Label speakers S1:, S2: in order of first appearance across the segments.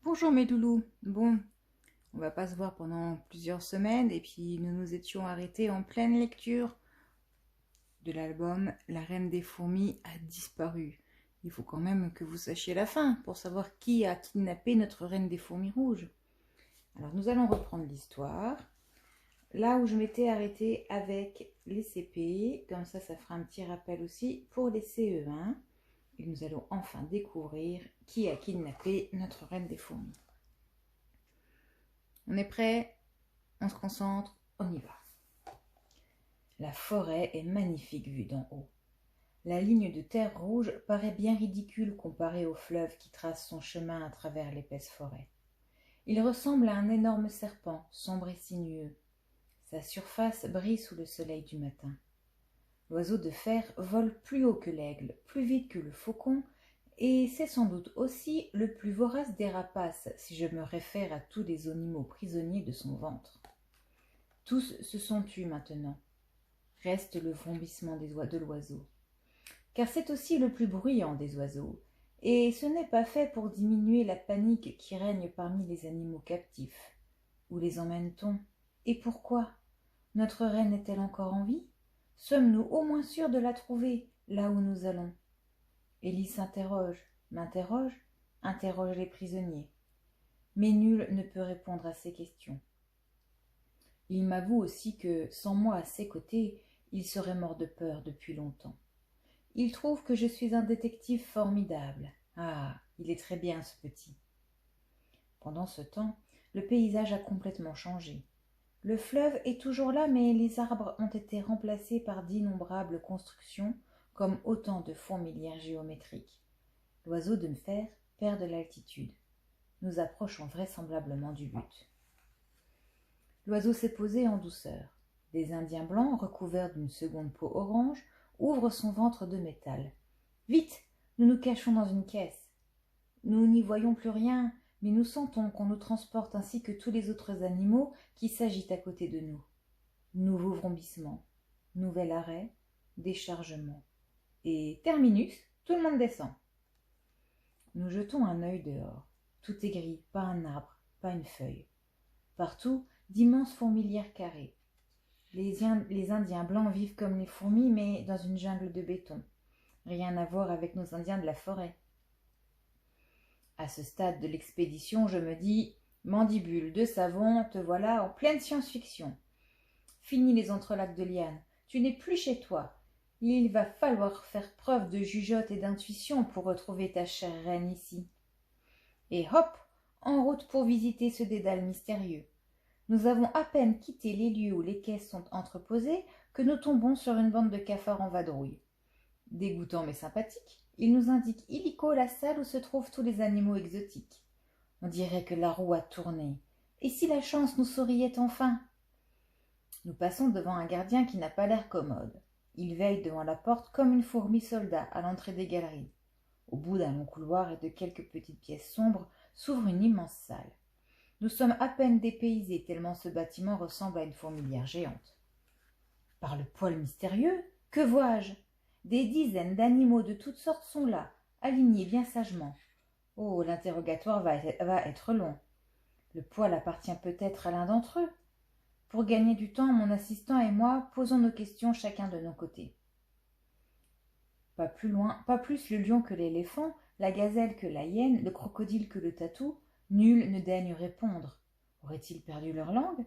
S1: Bonjour mes loulous. Bon, on va pas se voir pendant plusieurs semaines et puis nous nous étions arrêtés en pleine lecture de l'album La Reine des Fourmis a disparu. Il faut quand même que vous sachiez la fin pour savoir qui a kidnappé notre Reine des Fourmis rouges. Alors nous allons reprendre l'histoire. Là où je m'étais arrêtée avec les CP, comme ça fera un petit rappel aussi pour les CE1. Et nous allons enfin découvrir qui a kidnappé notre Reine des Fourmis. On est prêt? On se concentre, on y va. La forêt est magnifique vue d'en haut. La ligne de terre rouge paraît bien ridicule comparée au fleuve qui trace son chemin à travers l'épaisse forêt. Il ressemble à un énorme serpent, sombre et sinueux. Sa surface brille sous le soleil du matin. L'oiseau de fer vole plus haut que l'aigle, plus vite que le faucon, et c'est sans doute aussi le plus vorace des rapaces si je me réfère à tous les animaux prisonniers de son ventre. Tous se sont tus maintenant. Reste le vrombissement de l'oiseau. Car c'est aussi le plus bruyant des oiseaux, et ce n'est pas fait pour diminuer la panique qui règne parmi les animaux captifs. Où les emmène-t-on? Et pourquoi? Notre reine est-elle encore en vie? Sommes-nous au moins sûrs de la trouver, là où nous allons? Élie s'interroge, m'interroge, interroge les prisonniers. Mais nul ne peut répondre à ces questions. Il m'avoue aussi que, sans moi à ses côtés, il serait mort de peur depuis longtemps. Il trouve que je suis un détective formidable. Ah, il est très bien, ce petit. Pendant ce temps, le paysage a complètement changé. Le fleuve est toujours là, mais les arbres ont été remplacés par d'innombrables constructions, comme autant de fourmilières géométriques. L'oiseau de fer perd de l'altitude. Nous approchons vraisemblablement du but. L'oiseau s'est posé en douceur. Des Indiens blancs, recouverts d'une seconde peau orange, ouvrent son ventre de métal. Vite, nous nous cachons dans une caisse. Nous n'y voyons plus rien, mais nous sentons qu'on nous transporte ainsi que tous les autres animaux qui s'agitent à côté de nous. Nouveau vrombissement, nouvel arrêt, déchargement. Et terminus, tout le monde descend. Nous jetons un œil dehors. Tout est gris, pas un arbre, pas une feuille. Partout, d'immenses fourmilières carrées. Les Indiens blancs vivent comme les fourmis, mais dans une jungle de béton. Rien à voir avec nos Indiens de la forêt. À ce stade de l'expédition, je me dis « Mandibule de savon, te voilà en pleine science-fiction. Fini les entrelacs de lianes, tu n'es plus chez toi. Il va falloir faire preuve de jugeote et d'intuition pour retrouver ta chère reine ici. » Et hop, en route pour visiter ce dédale mystérieux. Nous avons à peine quitté les lieux où les caisses sont entreposées que nous tombons sur une bande de cafards en vadrouille. Dégoûtant mais sympathique, il nous indique illico la salle où se trouvent tous les animaux exotiques. On dirait que la roue a tourné. Et si la chance nous souriait enfin? Nous passons devant un gardien qui n'a pas l'air commode. Il veille devant la porte comme une fourmi soldat à l'entrée des galeries. Au bout d'un long couloir et de quelques petites pièces sombres s'ouvre une immense salle. Nous sommes à peine dépaysés tellement ce bâtiment ressemble à une fourmilière géante. Par le poil mystérieux, que vois-je? Des dizaines d'animaux de toutes sortes sont là, alignés bien sagement. Oh, l'interrogatoire va être long. Le poil appartient peut-être à l'un d'entre eux. Pour gagner du temps, mon assistant et moi posons nos questions chacun de nos côtés. Pas plus le lion que l'éléphant, la gazelle que la hyène, le crocodile que le tatou, nul ne daigne répondre. Auraient-ils perdu leur langue?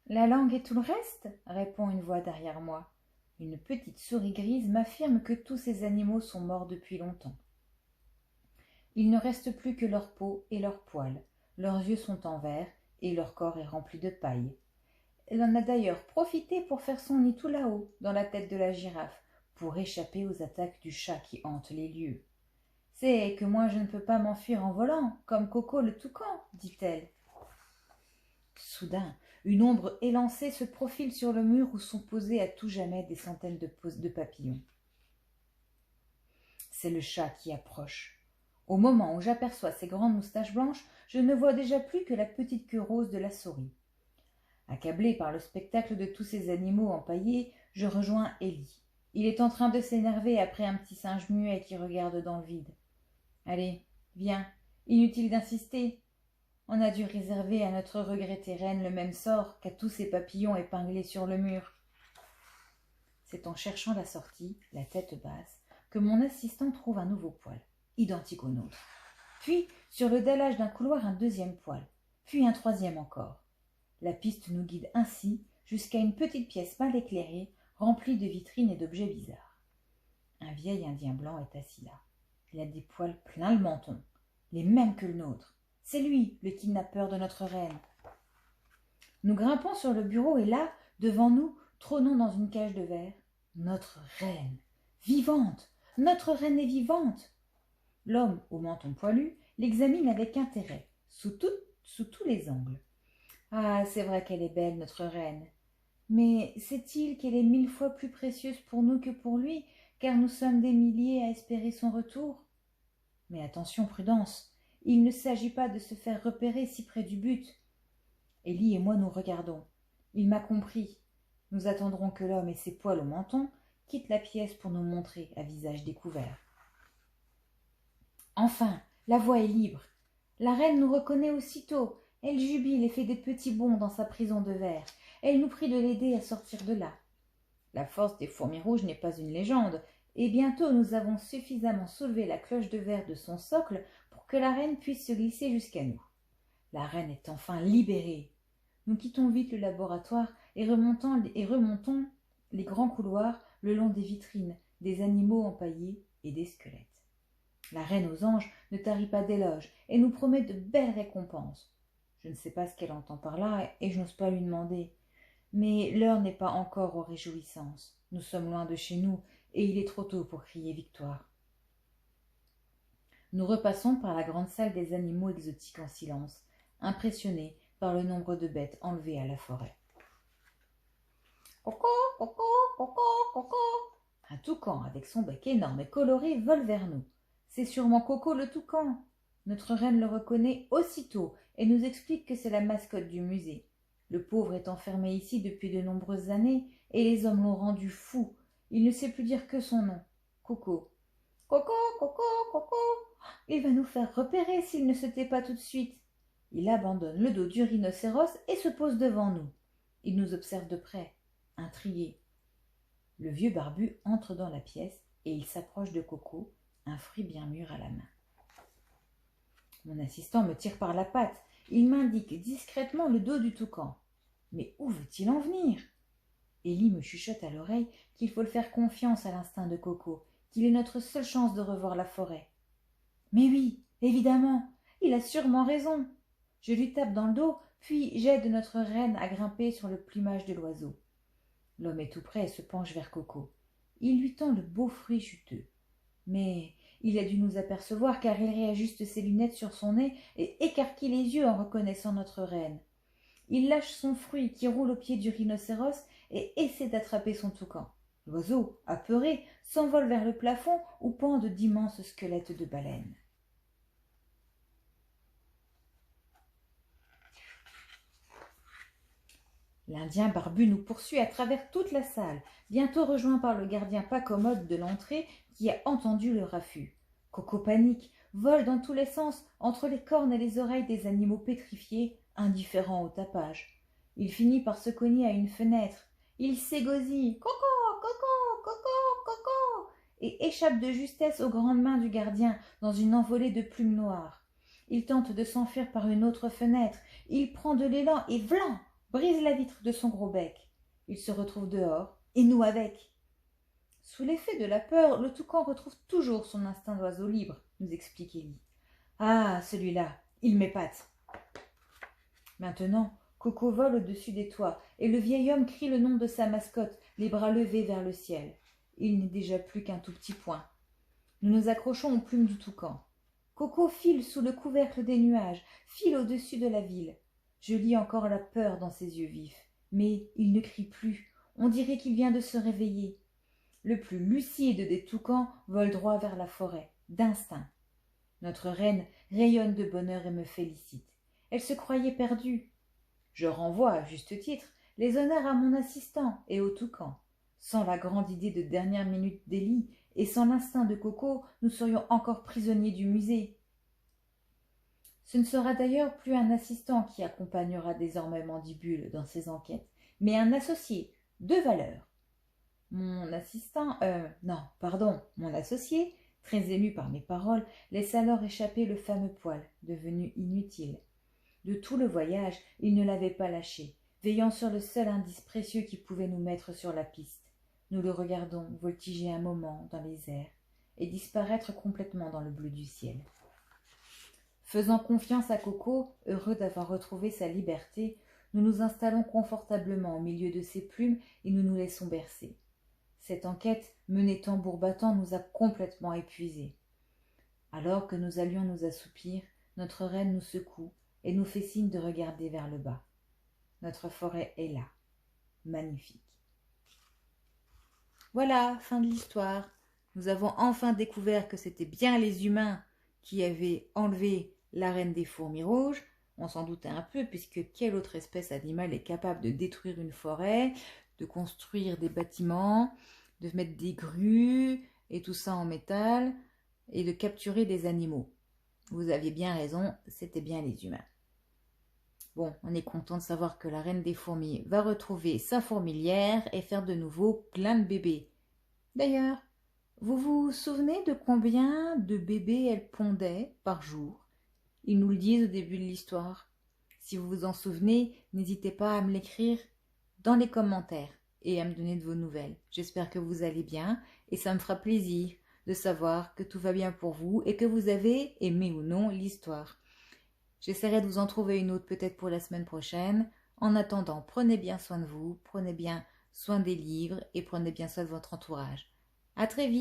S1: La langue et tout le reste? Répond une voix derrière moi. Une petite souris grise m'affirme que tous ces animaux sont morts depuis longtemps. Il ne reste plus que leur peau et leurs poils. Leurs yeux sont en verre et leur corps est rempli de paille. Elle en a d'ailleurs profité pour faire son nid tout là-haut, dans la tête de la girafe, pour échapper aux attaques du chat qui hante les lieux. C'est que moi je ne peux pas m'enfuir en volant, comme Coco le toucan, dit-elle. Soudain, une ombre élancée se profile sur le mur où sont posés à tout jamais des centaines de papillons. C'est le chat qui approche. Au moment où j'aperçois ses grandes moustaches blanches, je ne vois déjà plus que la petite queue rose de la souris. Accablé par le spectacle de tous ces animaux empaillés, je rejoins Élie. Il est en train de s'énerver après un petit singe muet qui regarde dans le vide. Allez, viens, Inutile d'insister. On a dû réserver à notre regrettée reine le même sort qu'à tous ces papillons épinglés sur le mur. C'est en cherchant la sortie, la tête basse, que mon assistant trouve un nouveau poêle, identique au nôtre. Puis, sur le dallage d'un couloir, un deuxième poêle, puis un troisième encore. La piste nous guide ainsi jusqu'à une petite pièce mal éclairée, remplie de vitrines et d'objets bizarres. Un vieil Indien blanc est assis là. Il a des poils plein le menton, les mêmes que le nôtre. C'est lui, le kidnappeur de notre reine. Nous grimpons sur le bureau et là, devant nous, trônons dans une cage de verre, notre reine, vivante, notre reine est vivante. L'homme au menton poilu l'examine avec intérêt, sous tous les angles. Ah, c'est vrai qu'elle est belle, notre reine. Mais sait-il qu'elle est 1000 fois plus précieuse pour nous que pour lui, car nous sommes des milliers à espérer son retour? Mais attention, prudence, il ne s'agit pas de se faire repérer si près du but. Élie et moi nous regardons. Il m'a compris. Nous attendrons que l'homme et ses poils au menton quittent la pièce pour nous montrer à visage découvert. Enfin, la voie est libre. La reine nous reconnaît aussitôt. Elle jubile et fait des petits bonds dans sa prison de verre. Elle nous prie de l'aider à sortir de là. La force des fourmis rouges n'est pas une légende, et bientôt nous avons suffisamment soulevé la cloche de verre de son socle pour que la reine puisse se glisser jusqu'à nous. La reine est enfin libérée. Nous quittons vite le laboratoire et remontons les grands couloirs le long des vitrines, des animaux empaillés et des squelettes. La reine aux anges ne tarit pas d'éloges et nous promet de belles récompenses. Je ne sais pas ce qu'elle entend par là et je n'ose pas lui demander. Mais l'heure n'est pas encore aux réjouissances. Nous sommes loin de chez nous et il est trop tôt pour crier victoire. Nous repassons par la grande salle des animaux exotiques en silence, impressionnés par le nombre de bêtes enlevées à la forêt. Coco, coco, coco, coco. Un toucan avec son bec énorme et coloré vole vers nous. C'est sûrement Coco le toucan. Notre reine le reconnaît aussitôt et nous explique que c'est la mascotte du musée. Le pauvre est enfermé ici depuis de nombreuses années et les hommes l'ont rendu fou. Il ne sait plus dire que son nom. Coco. Coco, Coco, Coco. Il va nous faire repérer s'il ne se tait pas tout de suite. Il abandonne le dos du rhinocéros et se pose devant nous. Il nous observe de près, intrigué. Le vieux barbu entre dans la pièce et il s'approche de Coco, un fruit bien mûr à la main. Mon assistant me tire par la patte. Il m'indique discrètement le dos du toucan. Mais où veut-il en venir? Élie me chuchote à l'oreille qu'il faut le faire confiance à l'instinct de Coco, qu'il est notre seule chance de revoir la forêt. Mais oui, évidemment, il a sûrement raison. Je lui tape dans le dos, puis j'aide notre reine à grimper sur le plumage de l'oiseau. L'homme est tout près et se penche vers Coco. Il lui tend le beau fruit juteux. Mais il a dû nous apercevoir car il réajuste ses lunettes sur son nez et écarquille les yeux en reconnaissant notre reine. Il lâche son fruit qui roule au pied du rhinocéros et essaie d'attraper son toucan. L'oiseau, apeuré, s'envole vers le plafond où pendent d'immenses squelettes de baleines. L'Indien barbu nous poursuit à travers toute la salle, bientôt rejoint par le gardien pas commode de l'entrée qui a entendu le raffut. Coco panique, vole dans tous les sens, entre les cornes et les oreilles des animaux pétrifiés, indifférents au tapage. Il finit par se cogner à une fenêtre. Il s'égosille. Coco, coco, coco, coco et échappe de justesse aux grandes mains du gardien dans une envolée de plumes noires. Il tente de s'enfuir par une autre fenêtre. Il prend de l'élan et vlan brise la vitre de son gros bec. Il se retrouve dehors, et nous avec. Sous l'effet de la peur, le toucan retrouve toujours son instinct d'oiseau libre, nous explique Élie. Ah, celui-là, il m'épate. Maintenant, Coco vole au-dessus des toits, et le vieil homme crie le nom de sa mascotte, les bras levés vers le ciel. Il n'est déjà plus qu'un tout petit point. Nous nous accrochons aux plumes du toucan. Coco file sous le couvercle des nuages, file au-dessus de la ville. Je lis encore la peur dans ses yeux vifs. Mais il ne crie plus. On dirait qu'il vient de se réveiller. Le plus lucide des toucans vole droit vers la forêt, d'instinct. Notre reine rayonne de bonheur et me félicite. Elle se croyait perdue. Je renvoie, à juste titre, les honneurs à mon assistant et au toucan. Sans la grande idée de dernière minute d'Élie et sans l'instinct de Coco, nous serions encore prisonniers du musée. Ce ne sera d'ailleurs plus un assistant qui accompagnera désormais Mandibule dans ses enquêtes, mais un associé de valeur. Mon assistant, non, pardon, mon associé, très ému par mes paroles, laisse alors échapper le fameux poil, devenu inutile. De tout le voyage, il ne l'avait pas lâché, veillant sur le seul indice précieux qui pouvait nous mettre sur la piste. Nous le regardons voltiger un moment dans les airs et disparaître complètement dans le bleu du ciel. Faisant confiance à Coco, heureux d'avoir retrouvé sa liberté, nous nous installons confortablement au milieu de ses plumes et nous nous laissons bercer. Cette enquête, menée tambour battant, nous a complètement épuisés. Alors que nous allions nous assoupir, notre reine nous secoue et nous fait signe de regarder vers le bas. Notre forêt est là, magnifique. Voilà, fin de l'histoire. Nous avons enfin découvert que c'était bien les humains qui avaient enlevé la reine des fourmis rouges. On s'en doutait un peu, puisque quelle autre espèce animale est capable de détruire une forêt, de construire des bâtiments, de mettre des grues et tout ça en métal, et de capturer des animaux. Vous aviez bien raison, c'était bien les humains. Bon, on est content de savoir que la reine des fourmis va retrouver sa fourmilière et faire de nouveau plein de bébés. D'ailleurs, vous vous souvenez de combien de bébés elle pondait par jour? Ils nous le disent au début de l'histoire. Si vous vous en souvenez, n'hésitez pas à me l'écrire dans les commentaires et à me donner de vos nouvelles. J'espère que vous allez bien et ça me fera plaisir de savoir que tout va bien pour vous et que vous avez aimé ou non l'histoire. J'essaierai de vous en trouver une autre peut-être pour la semaine prochaine. En attendant, prenez bien soin de vous, prenez bien soin des livres et prenez bien soin de votre entourage. À très vite!